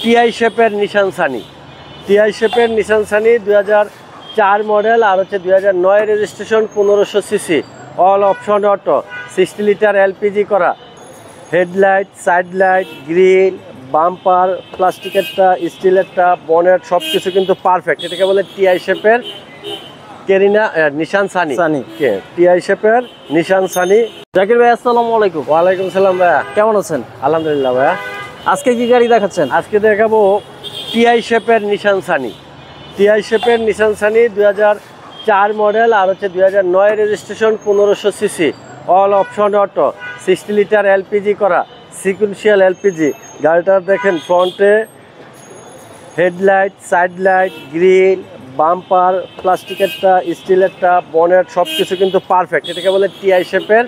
TI শেপের নিশান Sunny. TI শেপের নিশান Sunny 2004 model, আর হচ্ছে 2009 registration, 1500 CC, all option auto, 60 litre LPG করা, headlight, side light, grille, bumper, প্লাস্টিকেরটা, স্টিলেরটা, বনেট সব কিছু কিন্তু পারফেক্ট। এটাকে বলে টিআই শেপের কেরিনা নিশান সানি। টিআই শেপের নিশান সানি। জাকির ভাই আসসালামু আলাইকুম। ওয়ালাইকুম সালাম ভাইয়া, কেমন আছেন? আলহামদুলিল্লাহ ভাইয়া। আজকে কি গাড়ি দেখাচ্ছেন? আজকে দেখাবো টিআই শেপের নিশান সানি। টিআই শেপের নিশান সানি 2004 মডেল, আর হচ্ছে 2009 registration, 1500 CC, all option auto, 60 litre LPG করা, সিকুয়েন্সিয়াল এলপিজি। গাড়িটার দেখেন ফ্রন্টে headlight, side light, grille, bumper, প্লাস্টিকেরটা, স্টিলেরটা, বনেট সব কিছু কিন্তু পারফেক্ট। এটাকে বলে টিআই শেপের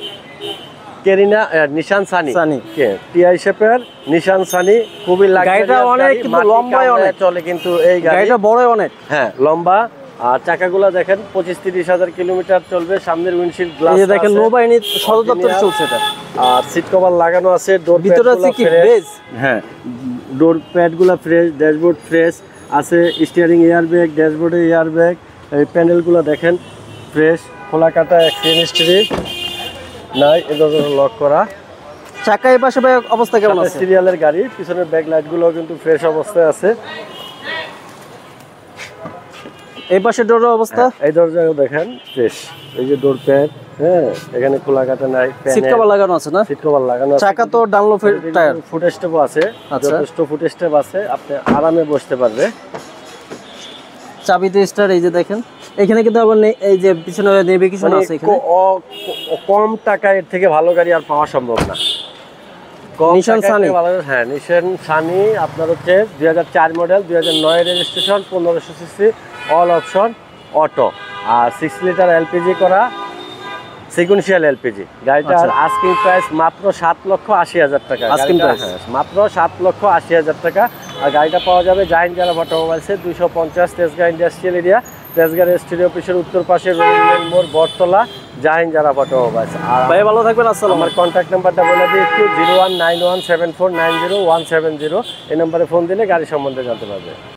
কেরিনা নিশান সানি। টিআই শেপের নিশান সানি খুবই গাড়িটা অনেক কিন্তু লম্বা, অনেক চলে কিন্তু এই গাড়িটা বড় অনেক। হ্যাঁ লম্বা। আর চাকাগুলো দেখেন 25-30 হাজার কিলোমিটার চলবে। সামনের উইন্ডশিল্ড গ্লাস দেখেন নৌবাহিনী সদর দপ্তরে চলছে এটা। আর সিট কভার লাগানো আছে। ডোর ভিতরে আছে কি ফ্রেশ? হ্যাঁ, ডোর প্যাডগুলো ফ্রেশ, ড্যাশবোর্ড ফ্রেশ আছে, স্টিয়ারিং এয়ার ব্যাগ, ড্যাশবোর্ডে এয়ার ব্যাগ, এই প্যানেলগুলো দেখেন ফ্রেশ, খোলা কাটা, অ্যাক্সিডেন্ট হিস্ট্রি নাই, এটা লক করা। চাকা এই পাশে অবস্থা কেমন আছে? সিরিয়ালের গাড়ি, পিছনের ব্যাক লাইটগুলো কিন্তু ফ্রেশ অবস্থায় আছে। এই পাশে ডোরের অবস্থা, এই দরজাও দেখেন ফ্রেশ। এই যে ডোর প্যাড, হ্যাঁ এখানে খোলা কাটা নাই। সিট কভার লাগানো আছে না? সিট কভার লাগানো আছে। চাকা তো ডানলোপের টায়ার, ফুট স্টেপও আছে, যথেষ্ট ফুট স্টেপ আছে, আপনি আরামে বসতে পারবে। চাবিতে স্টার। এই যে দেখেন এখানে কিন্তু আবার এই যে পিছনে নেভিগেশন আছে। এখানে কম টাকায় এর থেকে ভালো গাড়ি আর পাওয়া সম্ভব না। নিশান সানি। হ্যাঁ নিশান সানি আপনার হচ্ছে 2004 model, 2009 registration, 1500 CC, all option auto, আর 6 লিটার এলপিজি করা, সিকুয়েন্সিয়াল এলপিজি। গাড়িটার আস্কিং প্রাইস মাত্র 7,80,000 টাকা। আস্কিং প্রাইস মাত্র 7,80,000 টাকা। আর গাড়িটা পাওয়া যাবে জাহিন জারা অটোমোবাইলসে, 250 Tejgaon industrial area, Tejgaon registry অফিসের উত্তর পাশে, রবীন্দ্র মোড়, বটতলা, জাহিন জারা অটোমোবাইলস। আর ভাই ভালো থাকবেন। আসসালাম। আমার কন্ট্যাক্ট নাম্বারটা বলে দিই একটু, 01917490170170। এই নম্বরে ফোন দিলে গাড়ি সম্বন্ধে জানতে পারবে।